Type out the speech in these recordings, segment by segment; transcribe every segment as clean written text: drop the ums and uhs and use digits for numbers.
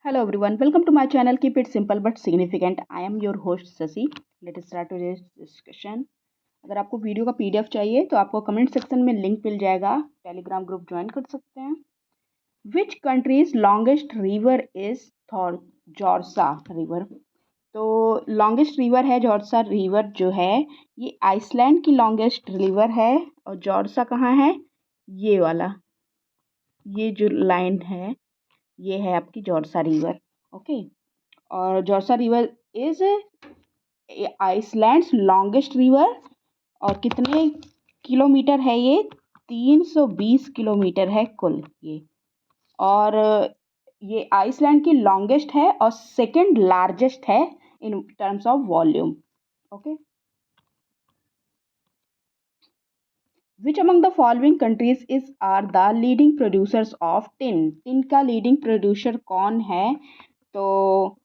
Hello everyone, welcome to my channel. Keep it simple but significant. I am your host Sasi. Let us start today's discussion. अगर आपको video का PDF चाहिए तो आपको comment section में link मिल जाएगा, टेलीग्राम ग्रुप ज्वाइन कर सकते हैं. Which country's longest river is Jokulsa river. तो लॉन्गेस्ट रिवर है जॉर्सा रिवर जो है ये आइसलैंड की लॉन्गेस्ट रिवर है. और जॉर्सा कहाँ है? ये वाला, ये जो लाइन है ये है आपकी जॉर्सा रिवर. ओके. और Jokulsa river is Iceland's longest river. और कितने किलोमीटर है ये? 320 किलोमीटर है कुल ये. और ये आइसलैंड की लॉन्गेस्ट है और सेकंड लार्जेस्ट है in terms of volume. Okay. Which among the following countries is are the leading producers of tin. Tin का लीडिंग प्रोड्यूसर कौन है? तो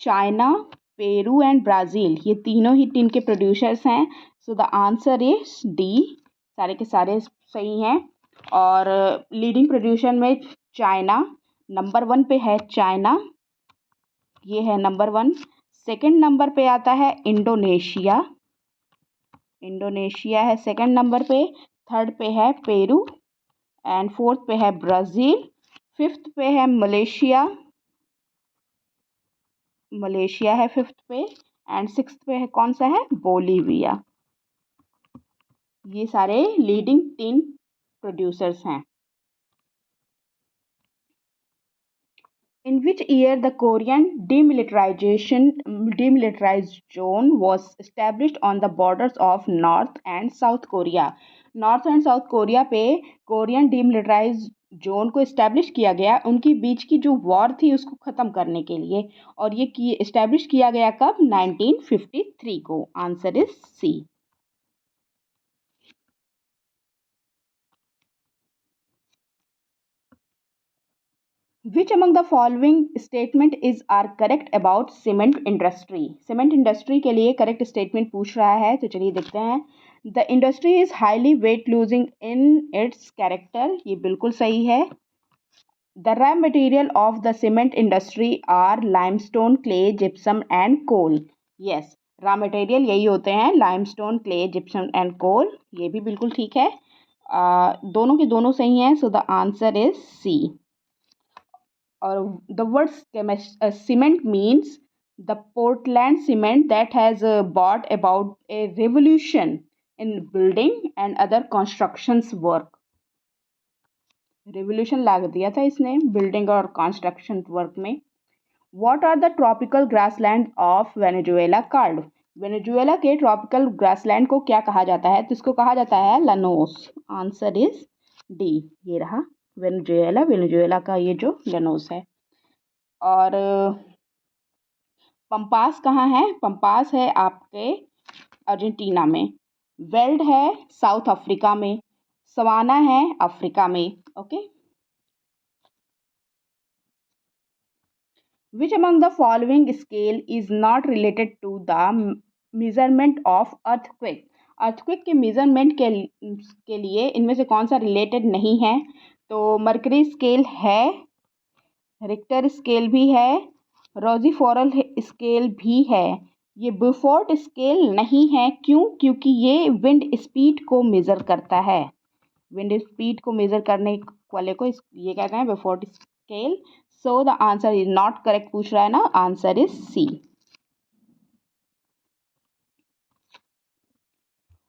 चाइना, पेरू एंड ब्राज़ील, ये तीनों ही टिन के प्रोड्यूसर्स हैं. So the answer is D. सारे के सारे सही हैं. और लीडिंग प्रोड्यूसर में चाइना नंबर 1 पे है. चाइना ये है नंबर 1. सेकंड नंबर पे आता है इंडोनेशिया. इंडोनेशिया है सेकंड नंबर पे. थर्ड पे है पेरू एंड फोर्थ पे है ब्राज़ील. फिफ्थ पे है मलेशिया. मलेशिया है फिफ्थ पे. एंड सिक्स्थ पे है कौन सा है? बोलीविया. ये सारे लीडिंग टिन प्रोड्यूसर्स हैं. In which year the Korean demilitarized zone was established on the borders of North and South Korea. North and south Korea पे कोरियन डीमिलिटराइज जोन को इस्टेब्लिश किया गया उनके बीच की जो वॉर थी उसको ख़त्म करने के लिए. और ये इस्टेब्लिश किया गया कब? 1953 को. Answer is C. Which among the following statement is are correct about cement industry? Cement industry के लिए करेक्ट स्टेटमेंट पूछ रहा है तो चलिए देखते हैं. The industry is highly weight losing in its character. ये बिल्कुल सही है. The raw material of the cement industry are limestone, clay, gypsum and coal. Yes, raw material यही होते हैं, limestone, clay, gypsum and coal. ये भी बिल्कुल ठीक है. दोनों के दोनों सही हैं. So the answer is C. or the word cement means the Portland cement that has brought about a revolution in building and other constructions work. Revolution ला दिया था इसने बिल्डिंग और कंस्ट्रक्शन वर्क में. What are the tropical grassland of Venezuela called. Venezuela के tropical grassland को क्या कहा जाता है? तो इसको कहा जाता है लनोस. Answer is D. ये रहा वेनेजुएला. वेनेजुएला का ये जो लनोस है. और पंपास कहाँ है? पंपास है आपके अर्जेंटीना में. वेल्ड है साउथ अफ्रीका में. सवाना है अफ्रीका में. Okay. Which among the following scale is not related to the measurement of earthquake. Earthquake के मेजरमेंट के लिए इनमें से कौन सा रिलेटेड नहीं है? तो मर्करी स्केल है, रिक्टर स्केल भी है, रोजीफोरल स्केल भी है. ये बुफोर्ट स्केल नहीं है. क्यों? क्योंकि ये विंड स्पीड को मेज़र करता है. विंड स्पीड को मेज़र करने वाले को ये कहते हैं Beaufort scale. So the answer is not correct पूछ रहा है ना. Answer is C.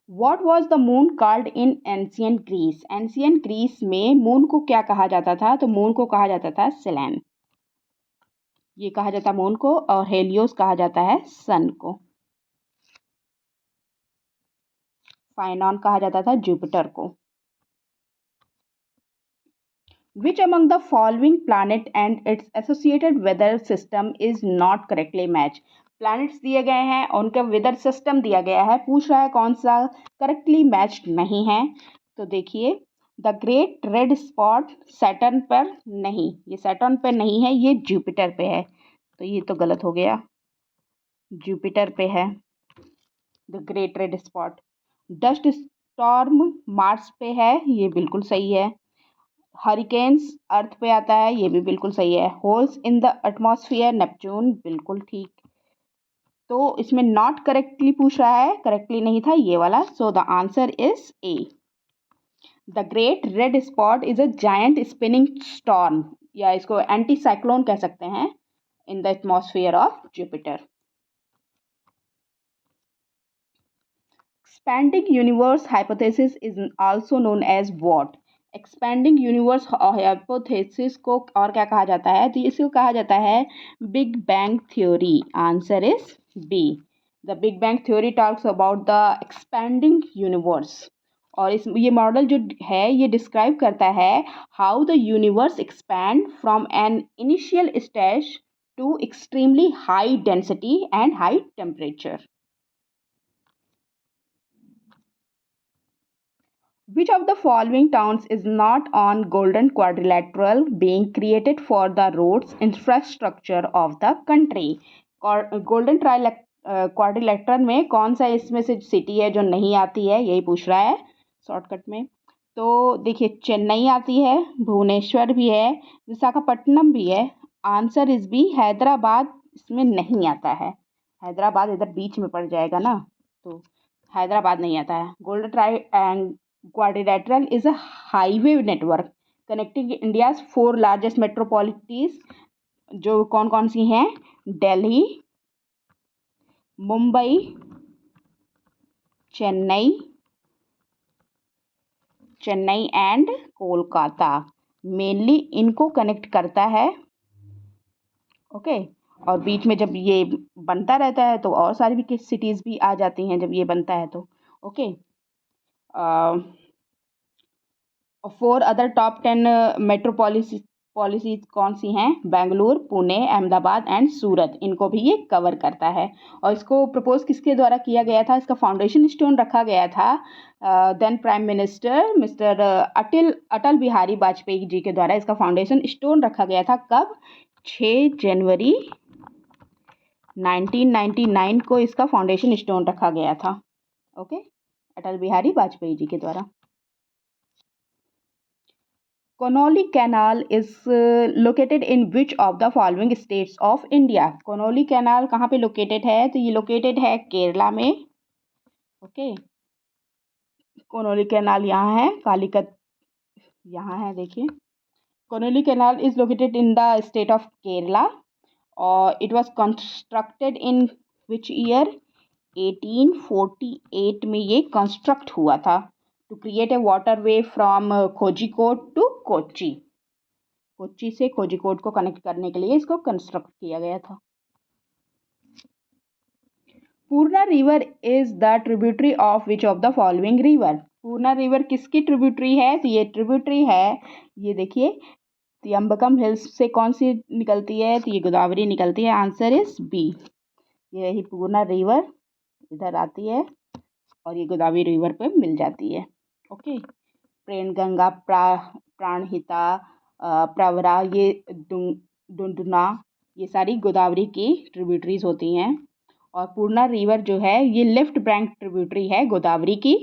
What was the moon called in ancient Greece. Ancient Greece में मून को क्या कहा जाता था? तो मून को कहा जाता था सेलेन. ये कहा जाता है मून को. और हेलियोस कहा जाता है सन को. फाइनॉन कहा जाता था जुपिटर को. Which among the following planet and its associated weather system is not correctly match. Planets दिए गए हैं और उनका वेदर सिस्टम दिया गया है. पूछ रहा है कौन सा करेक्टली मैच्ड नहीं है. तो देखिए, the great red spot Saturn पर नहीं. ये सैटर्न पर नहीं है, ये जुपिटर पे है. तो ये तो गलत हो गया. जुपिटर पे है the great red spot. Dust storm Mars पे है. ये बिल्कुल सही है. हरिकेन्स अर्थ पे आता है, ये भी बिल्कुल सही है। Holes in the atmosphere, Neptune, बिल्कुल ठीक। तो इसमें नॉट करेक्टली पूछ रहा है, करेक्टली नहीं था ये वाला, सो the answer is A. The great red spot is a giant spinning storm, या इसको एंटी साइक्लोन कह सकते हैं, in the atmosphere of Jupiter. Expanding universe hypothesis is also known as what? Expanding universe hypothesis को और क्या कहा जाता है? तो इसको कहा जाता है Big Bang Theory. Answer is B. The Big Bang Theory talks about the expanding universe. और इस ये मॉडल जो है ये डिस्क्राइब करता है how the universe expand from an initial stage to extremely high density and high temperature. Which of the following towns is not on Golden Quadrilateral being created for the roads infrastructure of the country? Golden quadrilateral में कौन सा इसमें से city है जो नहीं आती है, यही पूछ रहा है शॉर्टकट में। तो देखिए चेन्नई आती है, भुवनेश्वर भी है, विशाखापट्टनम भी है। आंसर इज बी, हैदराबाद इसमें नहीं आता है। हैदराबाद इधर बीच में पड़ जाएगा ना, तो हैदराबाद नहीं आता है। Golden quadrilateral is a highway network connecting India's 4 largest metropolities, जो कौन कौन सी हैं? दिल्ली, मुंबई, चेन्नई एंड कोलकाता। मेनली इनको कनेक्ट करता है। ओके और बीच में जब ये बनता रहता है तो और सारी भी सिटीज़ भी आ जाती हैं जब ये बनता है तो। ओके 4 अदर टॉप 10 पॉलिसीज कौन सी हैं? बेंगलुरु, पुणे, अहमदाबाद एंड सूरत, इनको भी ये कवर करता है। और इसको प्रपोज किसके द्वारा किया गया था? इसका फाउंडेशन स्टोन रखा गया था then prime minister mister Atal Bihari Vajpayee ji के द्वारा इसका फाउंडेशन स्टोन रखा गया था। कब? 6 जनवरी 1999 को इसका फाउंडेशन स्टोन रखा गया था। ओके अटल बिहारी वाजपेयी जी के द्वारा। Konoli Canal is located in which of the following states of India? Konoli Canal कहाँ पे लोकेटेड है? तो ये लोकेटेड है केरला में। ओके कोनोली कैनाल यहाँ है, कालीकत यहाँ है, देखिए Conolly canal is located in the state of Kerala और it was constructed in which year? 1848 में ये कंस्ट्रक्ट हुआ था to create a waterway from Kozhikode to Kochi. Kochi से कोझिकोड को कनेक्ट करने के लिए इसको कंस्ट्रक्ट किया गया था। Purna river is the tributary of which of the following river? Purna river किसकी ट्रिब्यूटरी है? तो ये ट्रिब्यूटरी है, ये देखिए त्रियंबकम हिल्स से कौन सी निकलती है? तो ये गोदावरी निकलती है। आंसर इज बी, यही पूर्णा रिवर इधर आती है और ये गोदावरी रिवर पे मिल जाती है। ओके प्रेमगंगा, प्राणहिता, प्रवरा, ये डुंडुना, ये सारी गोदावरी की ट्रिब्यूटरीज होती हैं। और पूर्णा रिवर जो है ये लेफ्ट बैंक ट्रिब्यूटरी है गोदावरी की,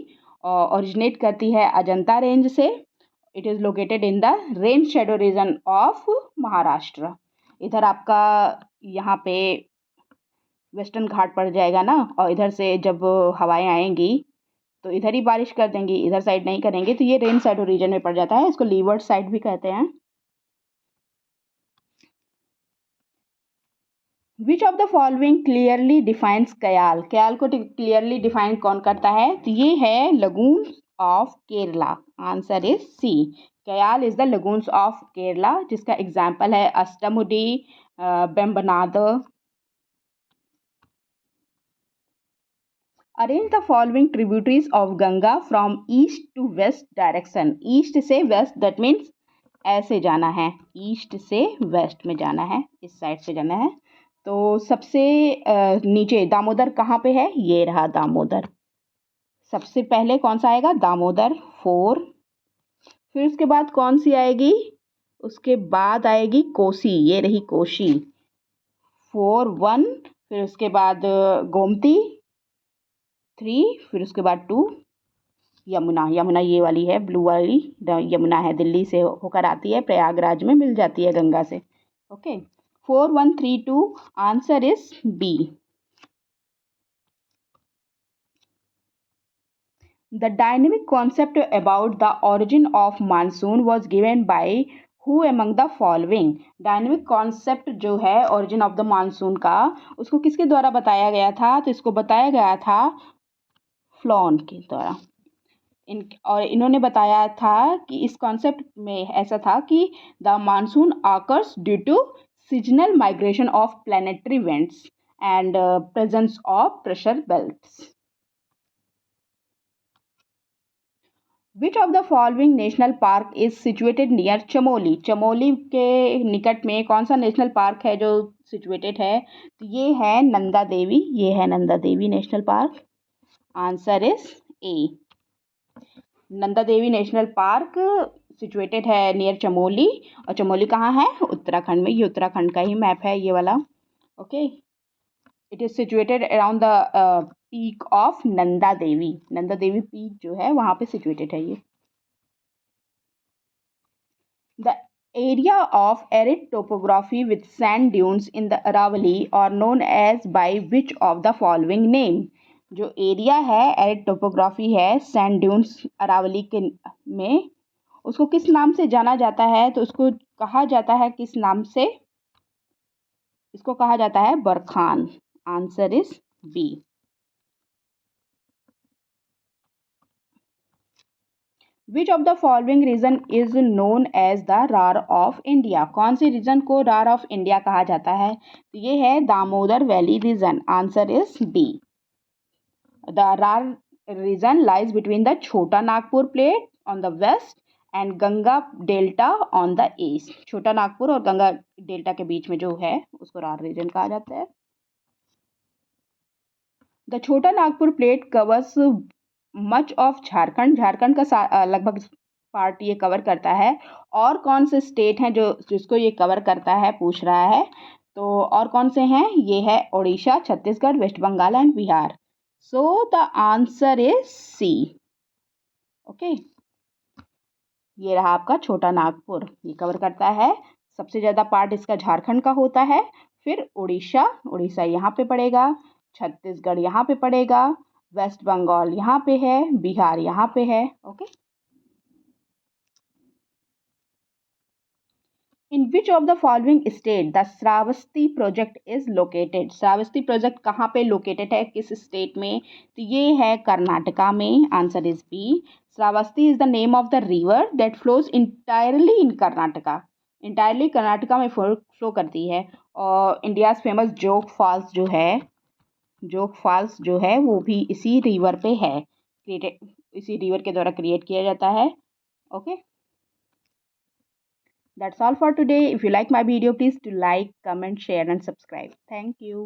ओरिजिनेट करती है अजंता रेंज से। It is located in the rain shadow reason of Maharashtra. इधर आपका यहाँ पे वेस्टर्न घाट पड़ जाएगा ना, और इधर से जब हवाएं आएंगी तो इधर ही बारिश कर देंगी, इधर साइड नहीं करेंगे, तो ये रेन शेडो रीजन में पड़ जाता है। इसको लीवर्ड साइड भी कहते हैं। Which of the following clearly defines kayal? Kayal को क्लियरली डिफाइन कौन करता है? तो ये है lagoon of Kerala. Answer is C, kayal is the lagoons of Kerala, जिसका एग्जाम्पल है Ashtamudi, Vembanad. Arrange the following tributaries of Ganga from east to west direction. East से वेस्ट, दैट मीन्स ऐसे जाना है, ईस्ट से वेस्ट में जाना है, इस साइड से जाना है। तो सबसे नीचे दामोदर कहाँ पे है? ये रहा दामोदर। सबसे पहले कौन सा आएगा? दामोदर 4। फिर उसके बाद कौन सी आएगी? उसके बाद आएगी कोसी, ये रही कोसी 4-1। फिर उसके बाद गोमती 3, फिर उसके बाद 2, यमुना, यमुना ये वाली है ब्लू वाली यमुना है, दिल्ली से होकर आती है, प्रयागराज में मिल जाती है गंगा से। Okay, 4132 answer is B. The dynamic concept about the origin of monsoon was given by who among the following? Dynamic concept जो है origin of the monsoon का, उसको किसके द्वारा बताया गया था? तो इसको बताया गया था फ्लॉन के द्वारा। और इन्होंने बताया था कि इस कॉन्सेप्ट में ऐसा था कि the monsoon occurs due to seasonal migration of planetary winds and presence of pressure belts. Which of the following national park is situated near Chamoli? Chamoli के निकट में कौन सा नेशनल पार्क है जो सिचुएटेड है? तो ये है नंदा देवी, ये है Nanda Devi national park. Answer is A. Nanda Devi national park situated है नियर चमोली, और चमोली कहाँ है? उत्तराखंड में। ये उत्तराखंड का ही मैप है ये वाला। Okay, it is situated around the peak of Nanda Devi. Nanda Devi peak जो है वहाँ पे सिचुएटेड है ये। The area of arid topography with sand dunes in the Aravalli और known as by which of the following name? जो एरिया है एरिड टोपोग्राफी है सैंड ड्यून्स अरावली के में, उसको किस नाम से जाना जाता है? तो उसको कहा जाता है किस नाम से? इसको कहा जाता है barchan. Answer is B. Which of the following region is known as the Rarh of India? कौन से रीजन को रार ऑफ इंडिया कहा जाता है? तो ये है Damodar valley region. Answer is B. The Rarh region lies between the Chota Nagpur plate on the west and Ganga delta on the east. Chota Nagpur और गंगा डेल्टा के बीच में जो है उसको रार रीजन कहा जाता है। The Chota Nagpur plate covers much of Jharkhand. Jharkhand का लगभग पार्ट ये कवर करता है। और कौन से स्टेट हैं जो जिसको ये कवर करता है पूछ रहा है? तो और कौन से हैं? ये है Orissa, Chhattisgarh, West Bengal and Bihar. So the answer is C. Okay, ये रहा आपका छोटा नागपुर, ये कवर करता है। सबसे ज़्यादा पार्ट इसका झारखंड का होता है, फिर उड़ीसा, उड़ीसा यहाँ पे पड़ेगा, छत्तीसगढ़ यहाँ पे पड़ेगा, वेस्ट बंगाल यहाँ पे है, बिहार यहाँ पे है। Okay, in which of the following state the Shravasti project is located? Shravasti project कहाँ पे लोकेटेड है, किस स्टेट में? तो ये है कर्नाटका में। Answer is B. Shravasti is the name of the river that flows entirely in Karnataka. Entirely Karnataka में फ्लो करती है। और इंडियाज फेमस जोग फॉल्स जो है, जोग फॉल्स जो है वो भी इसी रिवर पे है, क्रिएटेड इसी रिवर के द्वारा क्रिएट किया जाता है। Okay, that's all for today. If you like my video, please do like, comment, share and subscribe. Thank you.